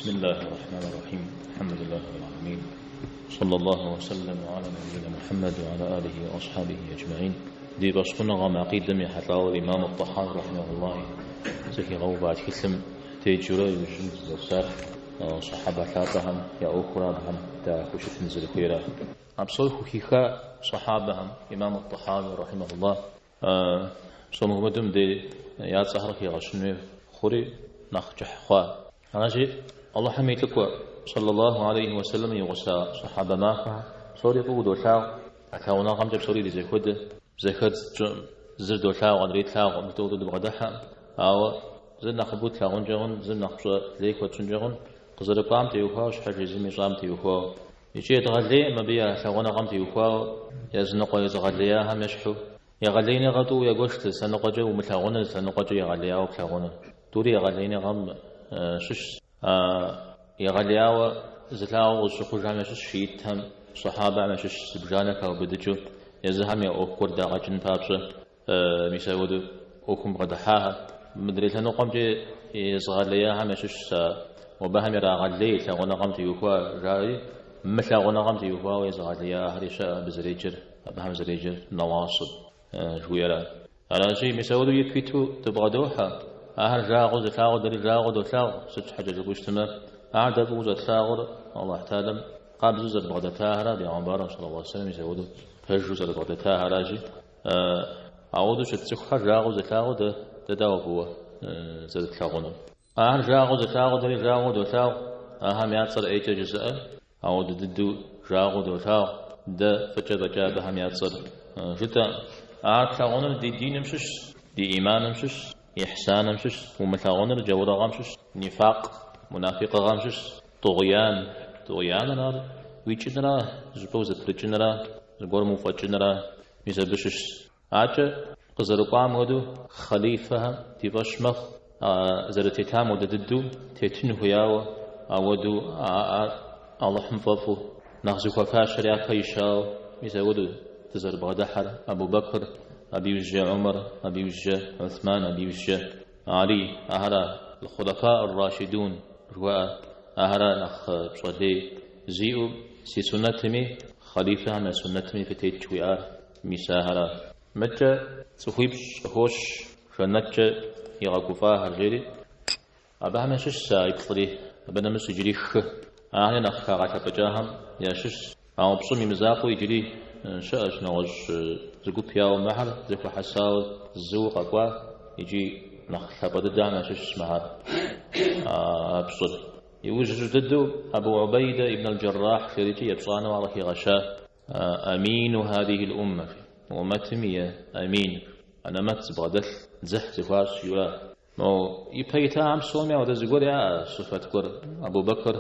بسم الله الرحمن الرحيم. الحمد لله رب العالمين، صلى الله وسلم على نبينا محمد وعلى آله وأصحابه أجمعين. دي بسكنا غام عقيدة حتى الإمام الطحاوي رحمه الله زكي غو بعد كلم تيجورا يوجد زوسار صحابة ثابهم يا أخرى بهم تا خوش تنزل خيرا أبصر خيخا صحابهم إمام الطحاوي رحمه الله صنو مدم دي يا سهر خي غشنو خوري نخجح خوا أجي الله حميتك صلى الله عليه وسلم يغسى صحابة ماخا صوري قود وشاو أكاونا غم جب صوري دي زيخد زرد وشاو غنريد لاغ متوضو دبغدحا أو زر نخبوت لاغن جغن زر نخبوت ليك وتنجغن قزر قام تيوخا وشحر جزيمي قام تيوخا يجي يتغلي مبيا لاغونا غم تيوخا يزنقو يتغليا هم يشحو يغليني غدو يغشت سنقجو ومتلاغن سنقجو يغليا وكلاغن دوري يغليني غم شش يغلياو زلاو وشخو جامع شش شيتهم صحابة ما شش سبجانك أو بدجو يزهم يا أوكور دا غجن بابش ميساودو أوكم غدحاها مدري لأنه قام جي يزغلياها ما شش وبهم يرى غلي تغنى قام تيوكوا جاي مثل غنى قام تيوكوا ويزغلياها ريشا بزريجر بهم زريجر نواصب جويرا على شيء ميساودو يكفيتو تبغدوها أهل جاغو زتاغو دري جاغو دوتاغو ست حاجة جوشتما أعدى بوزة تاغو الله تعالى قابل زوزة بغدة تاهرة بيعنبارا صلى الله عليه وسلم يسودو فجوزة بغدة تاهرة جي أعودو شتسخها جاغو زتاغو داو بوا زد تاغونا أهل جاغو زتاغو دري جاغو دوتاغو أهم ياتصل أيجا جزء أعودو ددو جاغو دوتاغو دا فجا بجا بهم ياتصل جدا أهل تاغونا دي دين مشش دي إيمان مشش إحسان مشش ومثاغون الجورة غامشش نفاق منافق غامشش طغيان نار ويجنرا زبوزة برجنرا زبور مفجنرا ميزبشش عاجة قزرقام ودو خليفة تبشمخ زرتيتام ودددو تيتنه ياو ودو الله حمفافو نغزو فاشر يا كيشاو ميزودو تزر بغدحر أبو بكر أبي وجه عمر أبي وجه عثمان أبي وجه علي أهلا الخلفاء الراشدون رواء أهلا نخ بصدي زيو سي سنتمي خليفة من سنتمي في تيجويار مساهرة متى تخيب هوش فنتى يغاكوفا هرجري أبها مشش سايبطري أبنا مسجري خ أهلا نخ كاغاتا بجاهم يا شش أو بصمي مزاقو يجري شاش نوج زقوب ياو محل زكو حساو الزوق أقوى يجي نخلب ضدنا شو اسمها أبصر يوجد ضده أبو عبيدة ابن الجراح شريتي يبصانا والله غشاه أمين هذه الأمة ومتمية أمين أنا مت بغدل زح زفاش يلا مو يبيتا عم سومي وتزقول يا صفات كر أبو بكر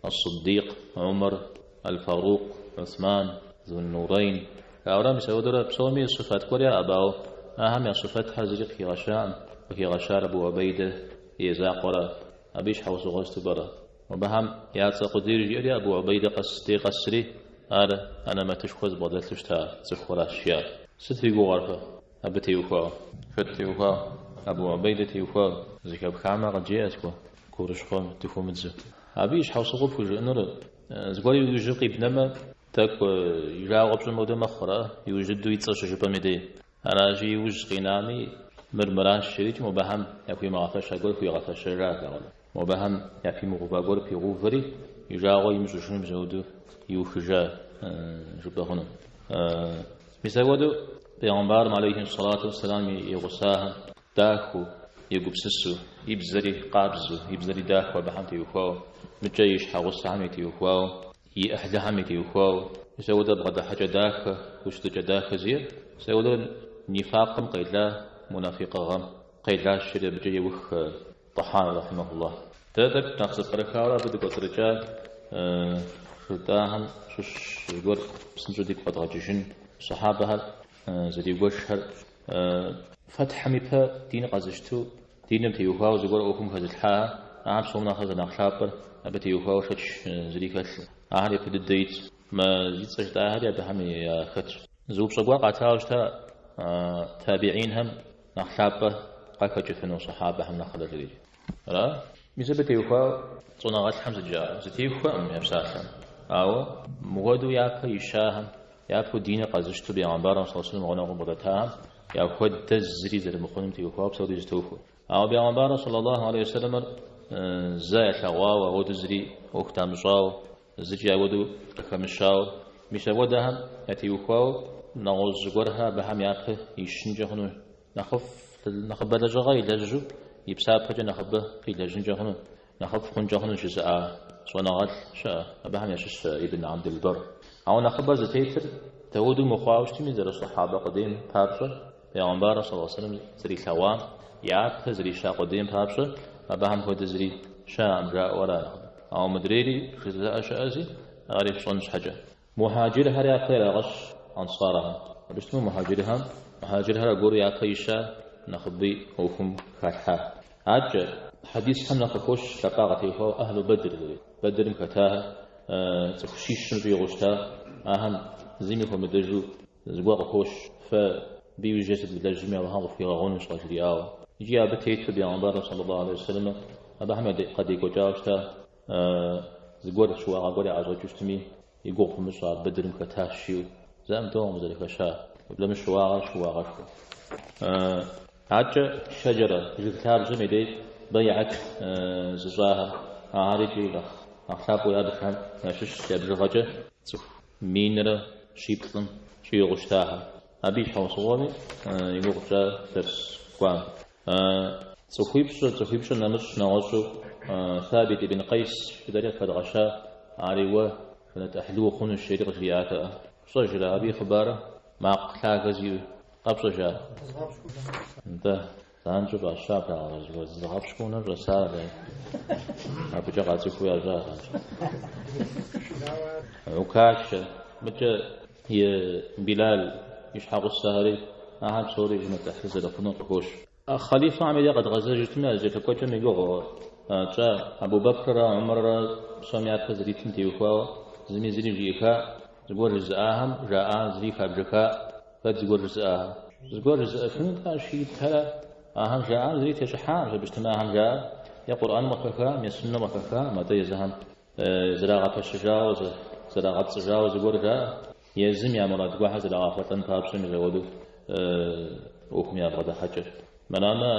الصديق عمر الفاروق عثمان ذو النورين أورام سودرا بسومي صفات كوريا أباو أهم صفات حزرق في غشام وفي غشار أبو عبيدة يزاقرا أبيش حوص غوست برا وبهم ياتس قدير جيري أبو عبيدة قصدي قصري أنا ما تشخص بدل تشتا تخورا الشيار ستري غرفة أبتي وخا فتي وخا أبو عبيدة يوخا زكاب خامة قد جاءتكو كورش خام تفهمتز أبيش حوص غوف جنر زقولي يجقي بنما تاك يجاوب في الموضوع مخرة يوجد يتصل شبه مدي أنا جي يوجد قنامي مرمران شريك مبهم يكوي مغفش أقول في غفش الرجال مبهم يكفي مغفى أقول في غفري يجاوب يمشون بزودو يوخجا شبه هنا مسودو بيعنبار عليه الصلاة والسلام يغساها داخو يقبسسو يبزري قابزو يبزري داخو بحمت يوخاو متجيش حغس عميت يوخاو يأهل حميت يوخاو يسود بغدا حاجة داخ وشت داخ زير سود نفاق قيلا منافق غم قيلا الشرب جي وخ طحان رحمه الله تدك نقص بركارا بدك وترجع شتاهن شش يقول سنجدك فتغجشن صحابها زدي وشهر فتح ميبا دين قزشتو دين متيوخاو زقول أوكم خزلحا عام صومنا خزنا خشابر أبتيوخاو شش زدي كش أهلي في الديت ما زيد سجد أهلي بهم يا خش زوب صقوا قاتاوجتا تابعين هم نخشابه قاكا جفنو صحابة هم نخل الرجل را ميزبتيوخاو صنعت حمزة جاء زتيفه أم يبساثا أو مودو يابا يشاهم يابا دين قازشتو بيعنبارا صلى الله عليه وسلم غناغو بغتاهم يابا تزري زر مخونم تيوخواب سودي زتوفو أو بيعنبارا صلى الله عليه وسلم زاي ثواوا ودزري وختام شاو زجي ودو كمشاو مش ودهم يتيوخواو نغوز جورها بهم يابا يشنجهنو نخف بلجغاي لجو يبساب حاجة نخبه قيل جنجهنو نخف خنجهنو جزاء صنعت شاء أبهم يشش ابن عبد البر أو نخبه زتيتر تودو مخاوشتي من زر الصحابة قديم بابشة بيعنبار صلى الله عليه وسلم زري ثوام يعب زري شاء قديم بابشة أبهم هو زري شاء أمراء ولا نخبه أو مدريري جزاء شازي أعرف صنش حاجة مهاجرها رياقير غش أنصارها بشتمو مهاجرها قول يعقيشا نخبي وهم خاتها عج حديث هم نخكوش شقاقتي هو أهل بدر مكتاها تخشيش في غشتا أهم زميكم مدرجو زقاق خوش فبيوجد بالجميع وهذا في غون صاجرياو يجي أبتيت بيعنبار صلى الله عليه وسلم هذا هم قد يقول جاوشتا زقاق شو أقول عزوج جسمي يقول في مصر بدر مكتاها شيو زام دوم ذلك شاء بلا مش شو عج شجرة جذكار جميدة ضيعت زجاها عارجي لخ أخلاق ويا بخان نشش يبرغجة مينرة شيبطن شي غشتاها أبي حوصوامي يقول جاء درس قام تخيبش نمش نغشو ثابت بن قيس في ذلك فدغشا عريوه فنتأحلو خون الشريق جياتا صجل أبي خبارة ما قتلا غزيو قبصة انت تانجو باشا باشا زغاب شكونا رسالة أبو جاقاتي خويا جاء وكاش مجا هي بلال يشحق السهري أهم سوري جمع تحفز لفنو تقوش خليفة عملية قد غزا جتنا جيت كوجا ميقوغ جاء أبو بكر عمر سمعت خزريتن تيوخوا زمي زري جيكا زقور رزقاهم جاء زريكا بجكا فزقور رزقاها زقور رزق شنو تاشي تلا أهم جاء زريت يشحار باجتماعهم جاء يا قرآن مكفا من السنة مكفا ما تيزهم زراعة الشجاع زراعة الشجاع زقور جاء يزم يا مراد واحد زراعة تنفابشن جودو وكم يا غدا حجر منانا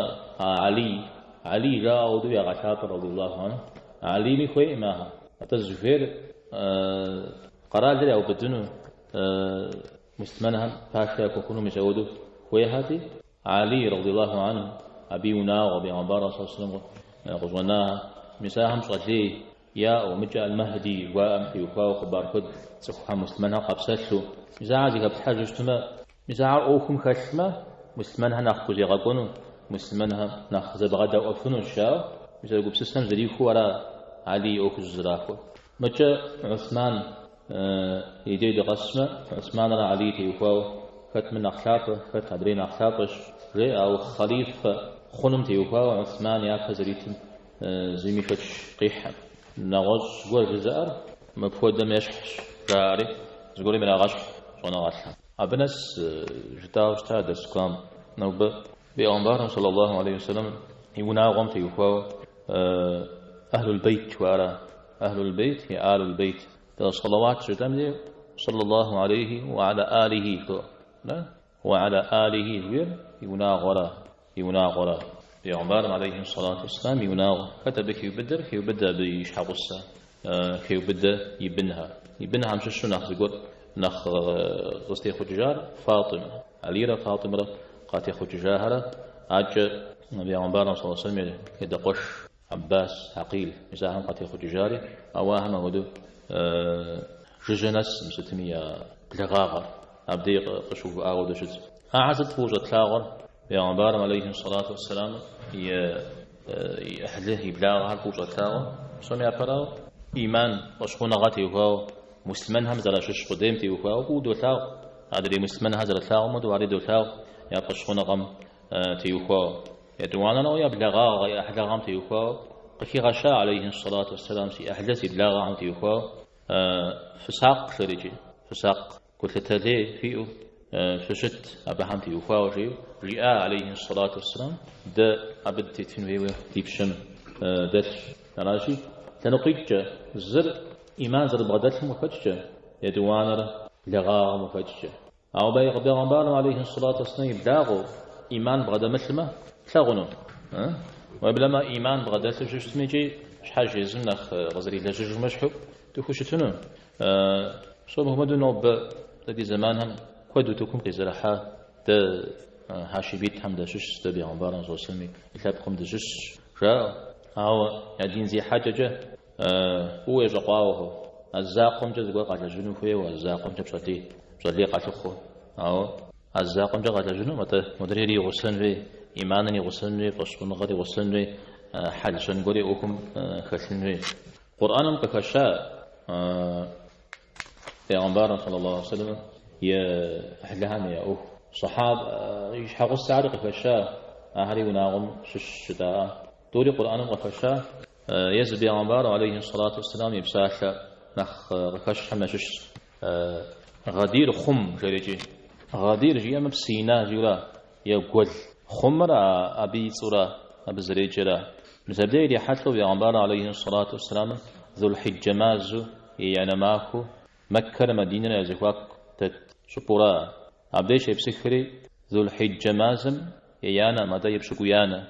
علي جاء ودو يا غشاط رضي الله عنه علي مخوي معها الزفير قرار جري أو بدنو مسلمانهم فاشا كونوا مجودو خويهاتي علي رضي الله عنه أبي وناغ وبي عمبارة صلى الله عليه وسلم غزوناها مساهم صلي يا ومجا المهدي وأمحي وفاو خبار خد سخها مسلمانها قبساتلو مساعدك بحاجة اجتماع مساعد أوكم خشمة مسلمانها ناخذ يغاقونو مسلمانها ناخذ بغدا وأفنو الشاو مساعد بسيستم زريكو ولا علي أوكو الزراكو مجا عثمان يدي قسمة عثمان را علي تيوفاو خت من أخلاقه خت عبرين أخلاقش ري أو خليفة خنم تيوفاو عثمان يا خزريتم زمي فتش قيحة نغش قول جزائر مبفود دم يشحش راري زقولي من أغش صنع غشها أبنس جتاوش تادرس كام نوبة بأنبار صلى الله عليه وسلم يوناغم تيوفاو أهل البيت وارا أهل البيت هي آل البيت صلوات جدامي صلى الله عليه وعلى آله وعلى آله يناغرا بيعمر عليه الصلاة والسلام يناغ كتب كيبدر كيبدأ بيشحق السا كيبدأ يبنها مش شو ناخذ يقول ناخ غستي خجار فاطمة عليرة فاطمة قاتي خجاهرة عج بيعمر صلى الله عليه وسلم يدقش عباس عقيل مساهم قاتي خجاري أواهم ودو جنس مستمية لغاغر أبدي قشوف أعود شد أعزت فوجة لاغر بيعمر عليه الصلاة والسلام يحله يبلاغها فوجة لاغر سمع فراو إيمان وشخونا غاتي وفاو مسلمان همزة لشش قدامتي وفاو ودو لاغ أدري مسلمان هزر لاغ مدو عري دو لاغ يا قشخونا غم تيوفاو يدوانا نو يبلغاغ يا أحلغم تيوفاو قكي غشاء عليه الصلاة والسلام سي أحدث إبلاغ عن تيوخوا فساق شريجي فساق كل تلي فيه فشت أبهم تيوخوا وجيو رئاء عليه الصلاة والسلام دا عبد تتفين ويوه تيبشم دش نراشي تنقيج زر إيمان زر بغدات مفتشة يدوانر لغا مفتشة أو بيغ بيغمبار عليه الصلاة والسلام يبداغو إيمان بغدا مثلما تلاغنو وبلما إيمان بغدات جسمي شحال يزنخ غزري لجج مشحو تخشتنو صوب هم دون تدي زمانهم كودو تكون قزرحا د هاشبيت هم دشش تبي عمبارن زوسمي يثبقهم دشش جا أو يدين زي حاجة هو يجقاوه الزاقم جزء قال جنوفه والزاقم بشتي قال خو أو الزاقم جزء قال جنو مدري غسن في إيمانني غسن في بشكون غادي غسن في حل شن قولي أوكم خسن في قرآن كفشاء في عمبارن صلى الله عليه وسلم يا أهلها يا أوه صحاب يشحقوا السعر قفشاء أهلي وناغم شتاء دوري قرآن قفشاء يزبي عمبار عليه الصلاة والسلام يبساح نخ قفش حمشش غدير خم جريجي غدير جي أم بسينا جيلا يقول خمر أبي صورة أبزريجرا نزبدي لي حتى بعمبار عليه الصلاة والسلام ذو الحجة مازو يعني ماكو مكة مدينة يزكواك شبورا عبديش يبسكري ذو الحجة مازم يانا مدى يبسكو يانا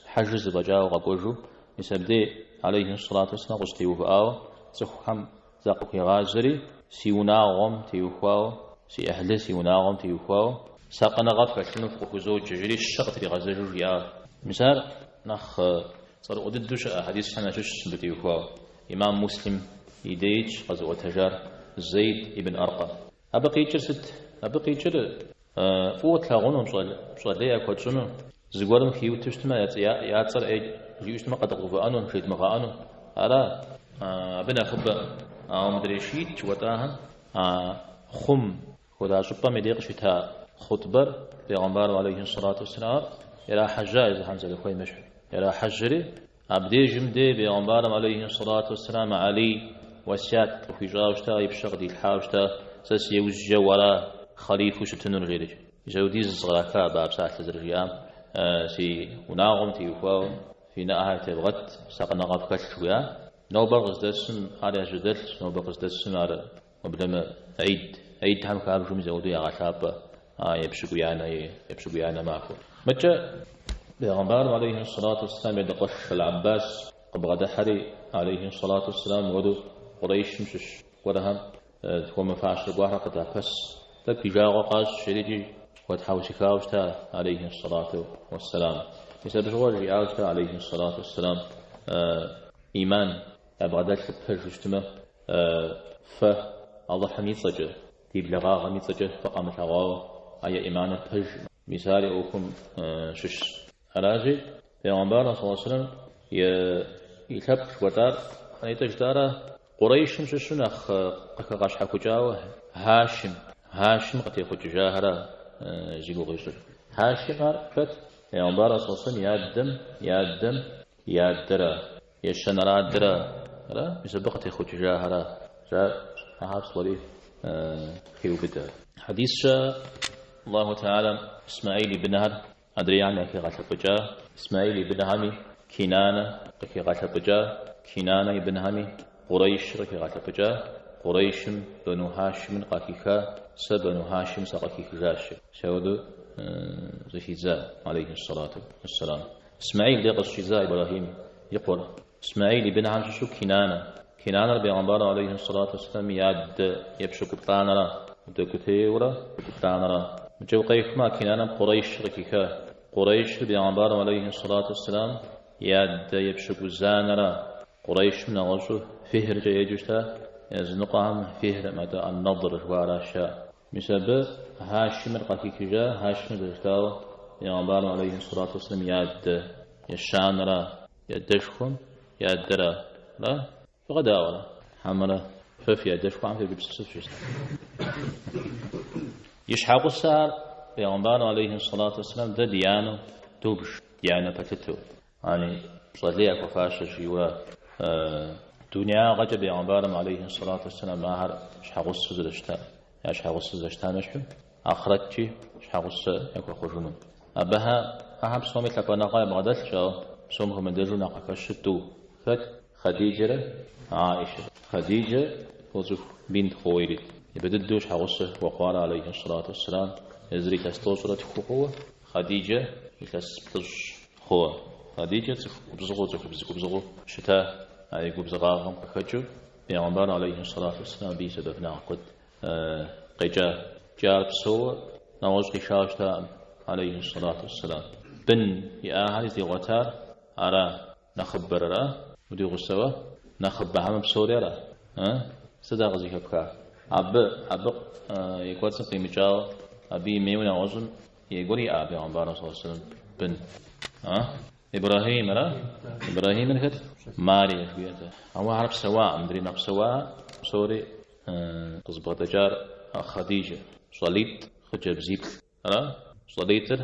حجز بجاو غبوجو يسبدي عليه الصلاة والسلام قصتيوه آو زخم زاقو غازري سيوناغم تيوخواو سي أهل سيوناغم تيوخواو ساقنا غفر شنوف قفوزو ججري الشغط لغازرو ريال مثال نخ صار قددوش حديث حنا شش بتيوخواو إمام مسلم يديج غزو تجار زيد ابن أرقم أبقي جرست فوت لاغونو صلي كوتشنو زغورم خيو تشتما يا تصر اي يشتما قد غفانو شيت مغانو ارا بنا خب مدري شيت وتاها خم خدا شطا مديق شتا خطبر پیغمبر عليه الصلاه والسلام الى حجاج حمزه الخوي مش الى حجري عبدي جمدي پیغمبر عليه الصلاه والسلام علي وسيات في جاوشتا يبشغدي الحاوشتا سس يوز جورا خليفه شتنور غيرج جودي الصغاكا باب ساعه الرجام سي وناغم تيوفاو في نهاية الغد ساقنا غفكت شوية نو بغز دسن على جدل نو بغز دسن على مبلما عيد هم كاب جم زودو يا غشاب يبشقوا يانا معكو متى بيغمبار عليه الصلاة والسلام يدقش العباس قبغد حري عليه الصلاة والسلام ودو قريش مشش ورهم هو مفاعش القوحة قد أفس تبكي جاغو قاش شريجي وتحاوش كاوشتا عليه الصلاة والسلام يسبب غير عاوشتا عليه الصلاة والسلام إيمان أبغدات بحر جتمة فالله حميد صجه تيب لغا غميد صجه فقام تغاو أي إيمان بحر مثال أوكم شش أراجي في عمبارنا صلى الله عليه وسلم يتبش وتار أن يتجدار قريش مششن أخ قاش حكو جاوه هاشم قد يخو جاهرة جيبو غيشر هاشم فت يا عمبارة صلى الله عليه وسلم يادرا يشنرا درا لا يسبقت يخو جاهرة جاء أحاب صليف خيو بدا حديث الله تعالى إسماعيل بن نهر أدري عنه كي غاتب جاء إسماعيل بن همي كنانة كي غاتب جاء كنانة بن همي قريش كي غاتب جاء قريش بنو هاشم قاكيكا سبنو هاشم سقاكيك جاش شاودو زكيزا عليه الصلاة والسلام إسماعيل ديق الشيزاء إبراهيم يقول إسماعيل بن عم شو كنانة بيغمبار عليه الصلاة والسلام ياد يبشو كبتانرا دكتيورا كبتانرا جو قيف ما كنانة قريش ركيكا قريش بيغمبار عليه الصلاة والسلام ياد يبشو زانرا قريش من غشو فهر جيجوشتا يزنقهم فهر مدى النظر واراشا مسبب هاشم القاكيك جا هاشم الرجتاو بيغمبار عليه الصلاة والسلام ياد يشانرا يدشكم يادرا لا فغداورا حمرا ففي يدشكم عم في بيبسسف جسد يشحق السار بيغمبار عليه الصلاة والسلام ده ديانو دوبش ديانو بتتو يعني صليك وفاشة جيوا دنيا غجب بيغمبار عليه الصلاة والسلام ماهر شحق السزرشتا يشحق السزرشتا نشو آخرتشي شحق الس يكو خجنون أبها أهم صومي تلقى نقايا بغدات شاو صومه من درجو نقاكشتو فت خديجة عائشة خديجة وزف بنت خويلد يبددوش حغصه وقال عليه الصلاة والسلام يزري تستوصلت خوه خديجة يتستوش خوه خديجة بزغو شتاء أي بزغاهم كخجو بيغمبر عليه الصلاة والسلام بيسببنا قد قجا جارب سوى نوز قشاشتا عليه الصلاة والسلام بن يأهل دي غتار أرى نخبر را ودي غسوا نخبر هم بسوري را صدق زي كبكا أب يقول سقي مجال أبي ميونا وزن يقولي أبي عمبارا صلى الله عليه وسلم بن إبراهيم را إبراهيم نكت ماري خبيته هو عرب سواء مدري نب سواء سوري قصبة جار خديجة صليت خجب زيب را صليتر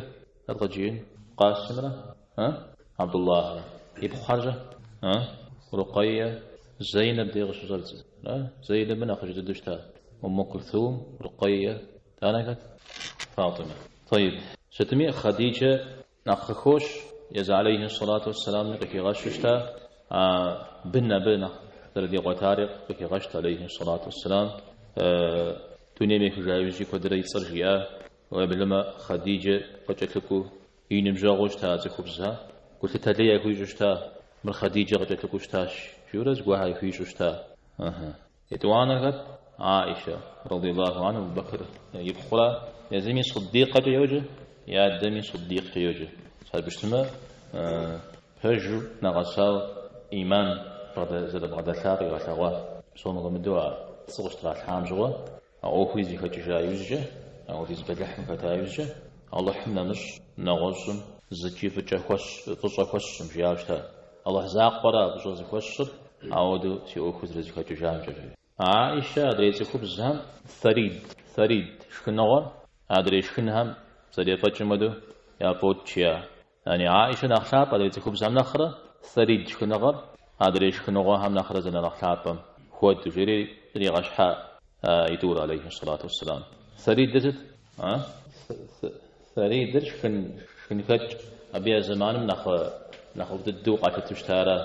الرجين قاسم را عبد الله را يبو خرجة رقية زينب دي غش زلزل زينب من أخرج الدشتا أم كلثوم رقية تانكت فاطمة طيب ستمية خديجة نخخوش يز عليه الصلاة والسلام لكي غششتا بنا الذي قتارق لكي غشت عليه الصلاة والسلام تونيمي كجايوزي كدري صرجيا وبلما خديجة قتلكو ينمجاغوش تازي خبزها قلت تلي يكوي جشتا من خديجة قتلكو شتاش شورز قوها يكوي جشتا يتوانا عائشة رضي الله عنه وبكر يبخلا يزمي صديقة يوجه يا دمي صديق يوجه بشتما هجو نغساو إيمان بعد ثاقي غساوا صون غمدوا صغشت غاس حامجوا أو خويزي كتجا يوجه أو ديز بدلحم كتا يوجه الله حمنا مش نغزم زكي فجا خوش مجياشتا الله زاق برا بجوز خوش أو دو سي أخوز رزي كتجا يوجه عائشة دريزي خوبزهم ثريد شكنغور أدري شكنهم زري فجمدو يا بوتشيا يعني عائشة نخلاب أدري خوبزهم نخرة ثريد شكنغور أدري شكنغور هم نخرة زنا نخلابهم خود تجري غشحاء يدور عليه الصلاة والسلام ثريد دزت ثريد درش كن فج أبي زمان نخ ضدو قاتل تشتارى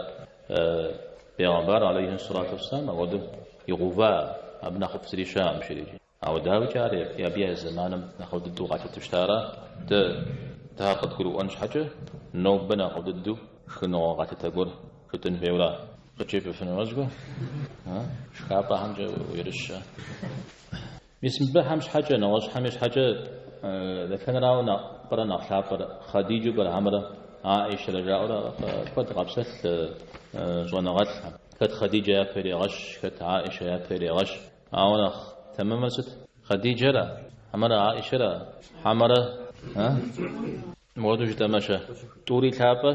بيغمبر عليه الصلاة والسلام أودو يغوفا أبنا خف سري شام شريجي أو داو جاري يبيع زمان نخو ضدو قاتل تشتارى تهاقد كلو أنش حاجة نو بنا خو ضدو شنو قاتل تقول كتن فيولا قتشيف في نوزقو شكابا همجة ويرش بسم الله همش حاجة نوز همش حاجة لكن راونا برنا خلاب خديجة برهمرة عائشة رجاؤنا قد غبسة زونغات كت خديجة يا فيري غش كت عائشة يا فيري غش أونا تمام ست خديجة لا حمرة عائشة لا حمرة مودوش دمشة طوري ثابة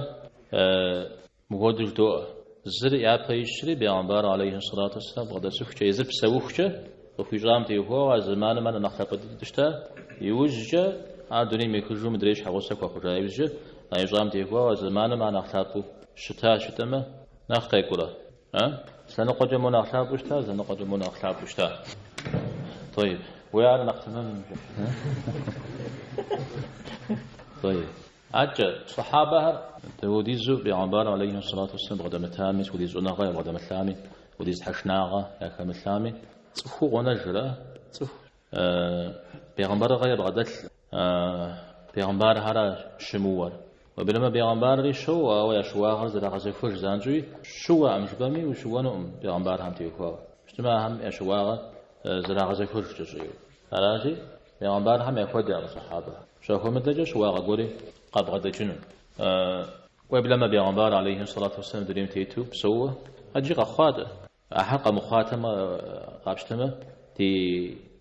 مودوش دو زر يا فيشري بيعنبار عليه الصلاة والسلام غدا سخشة يزب سوخشة وفي جام تيوه زمان من نخلق تشتا يوجه عادوني ميكوجو مدريش حوسك وخرجا يوجه جام تيوه زمان من نخلق شتا نخلق يقوله سنقج من نخلق بشتا سنقج من نخلق بشتا طيب ويا نختم طيب أجل صحابة توديزو بعنبار عليه الصلاة والسلام غدا متامس وديزو نغا غدا متامي وديز حشناغا يا كمتامي صفو ونجرة صفو بعنبار غير غدل بعنبار هرا شموار وبلما بعنبار ري شو أو يشوا غزل غزفوش زانجوي شو أمشبامي وشو نؤم بعنبار هم تيكوا اجتماع هم يشوا زل غزفوش جزيو هراشي بعنبار هم يخود على الصحابة شو مدجا شو غوري قد غدا جنون وبلما بعنبار عليه الصلاة والسلام دريم تيتو سوى أجي قخاده أحق مخاتمة قابشتمة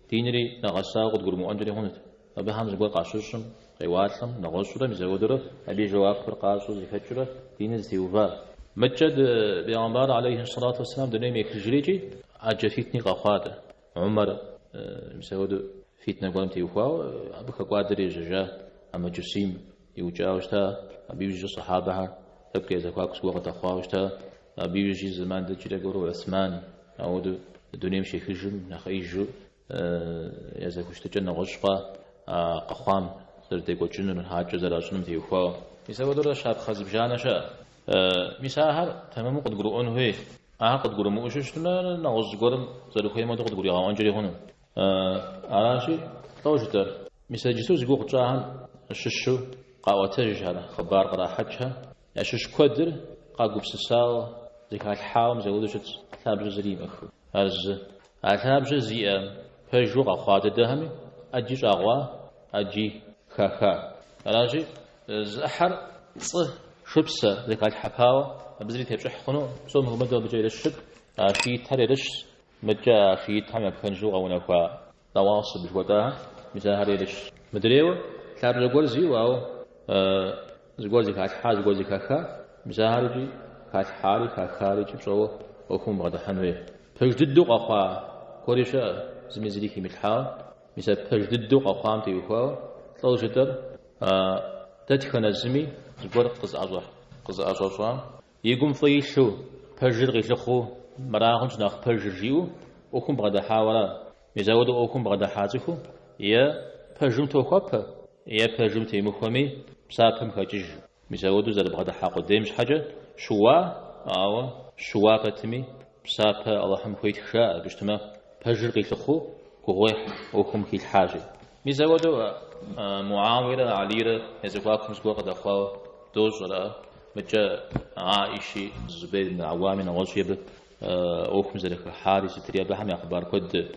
تينري نغسا قد قرمو أنجري هونت أبي همز قول قاشوشم قيواتلم نغسولا مزودره أبي جواب فرقاسو زفتشره تينز تيوفا مجد بعنبار عليه الصلاة والسلام دريم يكجريجي أجي فيتني قخاده عمر مسودو فيتنا قولم تيوفا أبك قادري ججا أما جسيم يوجاوشتا أبي يوجي صحابها تبكي زكواكس وقت أخواوشتا أبي يوجي زمان دجري قولو عثمان أودو الدنيا مشي خجم نخيجو يزكوش تجنة غشقة قخام زردي قوتشنن حاجة زراشنم تيوفا يسودو شاب خزب جانشا مساهر تمام قد قرؤون هي قد قرؤ موشش ما نغز قرم زرخي ما قد قرؤ عوان جري هنا عراشي توجد مساجسو زقوق جاهن الششو قاوتج هذا خبار قرا حجها الشش كدر قاقب سسال ذيك الحاوم زودو شت ثابج زريم أخو هز ثابج زي فجو قاخوات الدهم أجي جاغوا أجي خاخا عراشي زحر صه شبسة ذيك الحباوة بزري تبشح خنو صوم هو مدو بجي للشد في تريرش مجا في تام يكنجو أو نفا تواصل بجوتها مثل هريرش مدريو ثابج زقول زيو أو زقول ذيك الحاج زقول ذيك خا مثل هريجي خاري خاري بشو أخون بعد حنوي فجددو قخا كوريشة زميزلي كي متحاو مثل فجددو قخام تيوخا توجدر تدخل الزمي زقول قز أجوار يقوم فيشو فجر غيشخو مراهم شناخ فجر جيو أخون بعد حاولا مزودو أخون بعد حاجخو يا فجرم توخا يا فجرم تيمخومي بسافم خجج مزودو زاد بعد حاقو ديمش حاجة شوا أو شوا بتمي بسافة اللهم خويت خاء بجتما فجر غيشخو كوه أخون كي الحاجة مزودو معاوية عليرة يزقاكم زقوا قد أخوا دوزرا مجا عائشة الزبير بن عوام نغشيب أخم زلك حارس تريا بهم أخبار كد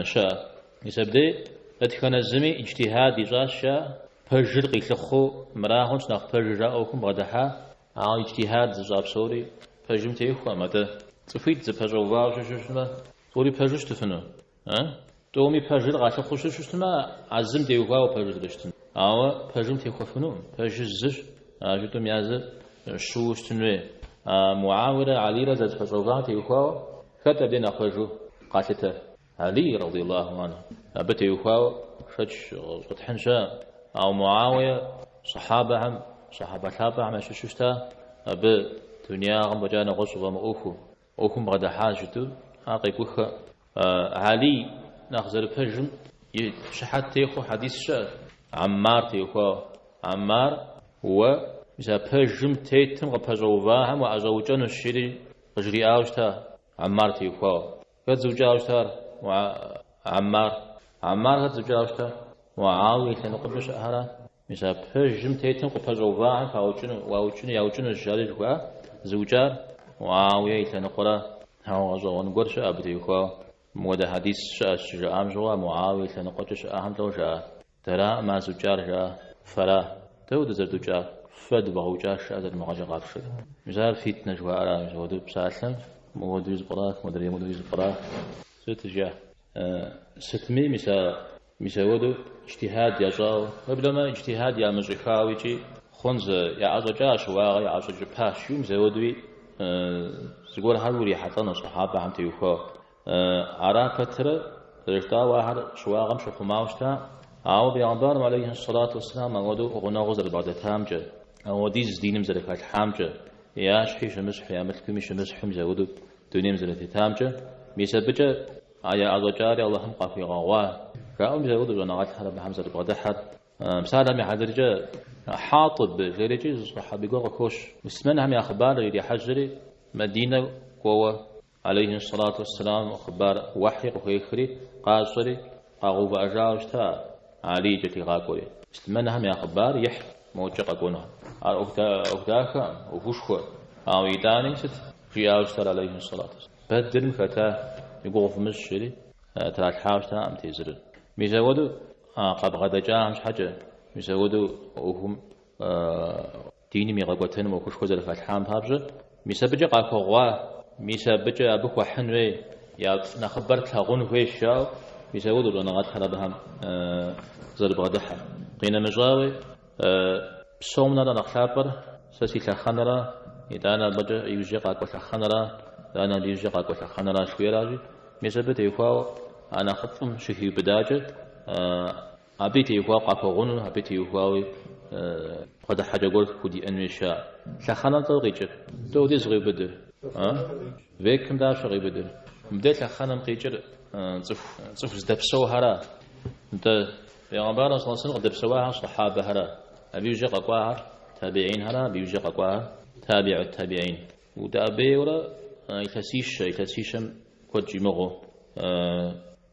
شاء يسبدي أتكن الزمي اجتهاد يجاش شاء فجر قيلخو مراهن ناخ فجر أخم بعدها اجتهاد زاب سوري فجم تيخو متى تفيد زفجر واو شو سوري فجر تفنو تومي فجر غاش خوش شو عزم تيخو وفجر دشتن أو فجم تيخو فنو فجر زش جتو ميازه شو استنوي معاورة علي رضي الله عنه يخوا كتب لنا خرجوا قاتته علي رضي الله عنه بت يخوا شش قطحنشا أو معاوية صحابة هم ششتا بدنيا هم بجانا غصوا أخو بغدا حاجته حقيقة علي نخزر فجم شحات تيخو حديث شا عمار تيخوا عمار هو مثلا فجم تيتم قبضوهم وأزوجان الشري رجلي أوجته عمار تيخوا قد زوجة أوجته وعمار قد زوجة أوجته وعاوية نقبل شهرة مثلا فجم تيتم قبضوهم فأوجن يوجن الشري هو زوجة وعاوية نقرأ هو زوان قرش أبديخوا مودا حديث شجاع أمجوا معاوية نقبل شهرة لوجا ترى ما زوجة جا فرا تود زردوجا فد بغوجا شادر مغاجا غافش مثال فتنة جوارا مزودو بسالم مودو يزبراك مدري مودو يزبراك ستجا ستمي مساودو اجتهاد يجاو قبل ما اجتهاد يا مزخاويجي خنز يا ازوجا شواغ يا ازوج باش يوم زودوي زغور هاروري حطنا صحابه عم تيخو عرافتر رشتا واحد شواغم شخماوشتا أو بيعبر عليه الصلاة والسلام أودو غنا غزر بعد تامجة أو ديز دينم زرك الحامجة ياش حيش مسح يا ملكمي شمس حمزة ودو دنيم زرك تامجة بيسبجة آية أزوجاري اللهم قافي غوا كأم زودو جناعات حرب حمزة بعد حد مساعدة من حدرجة حاطب غيرجي صحابي قوة كوش مسمن هم أخبار يدي حجري مدينة قوة عليه الصلاة والسلام أخبار وحي وخيخري قاصري قاغوب أجاوشتا علي جتي غاكوري استمنهم يا خبار يح موجق أكونها أختاك وفوشخو أو يداني ست في أوستر عليه الصلاة بدل مكتا يقول في مشري تراك حاوشتا أم تيزر ميزودو قب غدا جاء مش حاجة ميزودو وهم ديني ميغاقوتن وكوش خوزر فالحام بابجة ميسابجة قاكو غوا ميسابجة أبوك وحنوي يا نخبرت هغون هوي الشاو ميسودو لنغات حربهم زرب غدحة قينا مجاوي بسومنا نخابر ساسي تخنرا إدانا بجا يوجي قاكو تخنرا دانا يوجي قاكو تخنرا شويراجي ميسبت يخواو أنا خطم شهي بداجة أبيت يخواو قاكو غنو أبيت يخواوي قد حاجة قلت كودي أنوشا تخنرا تلغيجر دودي زغي بدر فيكم داش غي بدر مديت تخنرا مقيجر صف زدبسو هرا انت پیغمبر صلی الله علیه و سلم دبسوها صحابه هرا ابي وجه قوا تابعين هرا ابي وجه قوا تابع التابعين ودابي ولا يكسيشم كوجي مغو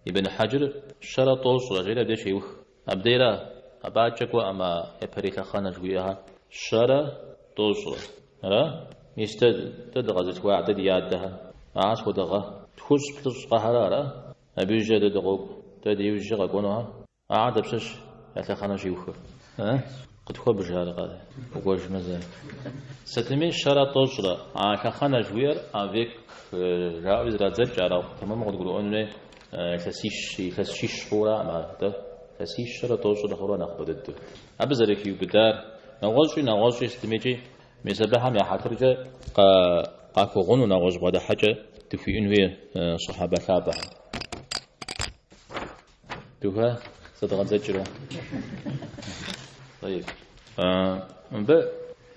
ابن حجر شرط وصل غير بدي شيء أبديلا أباجك وأما يبريك خانة جويها شرط توصل را يستد تدغز وعد ديادها عاش ودغه تخش بتص قهرارة أبيجد دغوب تدي وجه قونها عاد بسش يتخانة جيوخ قد خو بجار قاده وقوش مزه ستمي شرط توصل خانة جوير avec راوز رازل جارو تمام قد يقولوا انه تسيش خورا ما ده تسيش شرط توصل خورا ناخذ الدو ابزرك يقدر نغوش استميجي مسبحهم يا حترجه قاكو غنو نغوش بعد حاجه تفي انوي صحابه تابع دوها صدق زجره طيب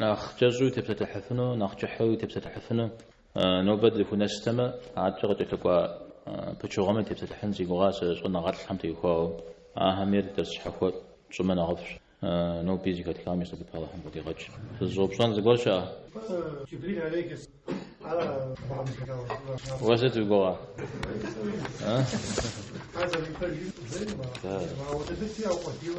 ناخ جزو تفتتحفنو ناخ جحو تفتتحفنو نوبد لفو نستمع عاد شغل تلقى بتشوغم تفتتحن زي بغاس صنع غات الحمد يخواو همير درس حفوت ثم نعرف نو بيزي كتكامي سبب الله هم بدي غج الزوبشان زقول شا جبريل عليك على وزت بقوا هذا الفريق زي ما هو تدسي أو قديم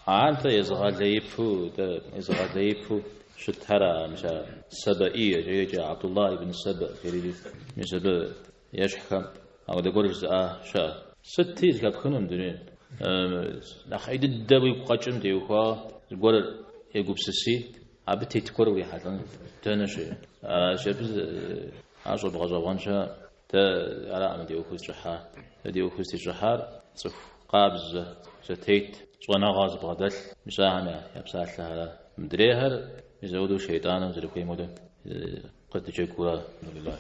أنت إذا غليفو شتهرا مشا سبائية جيجا عبد الله بن سبأ كريدي مشا يشحكم أو دقول شا ستيز كابخنم دنين نخيد الدبي قاچم ديوخا القول يقوب سسي عبتي تكور وي حالن تنشي شبز عشر بغزوانشا تا على أم ديوخوز جحار صف قابز ستيت صونا غاز بغدل مشاهنا يبسال لها مدريهر يزودوا شيطانا زلكوي مدن قد تجيكورا لله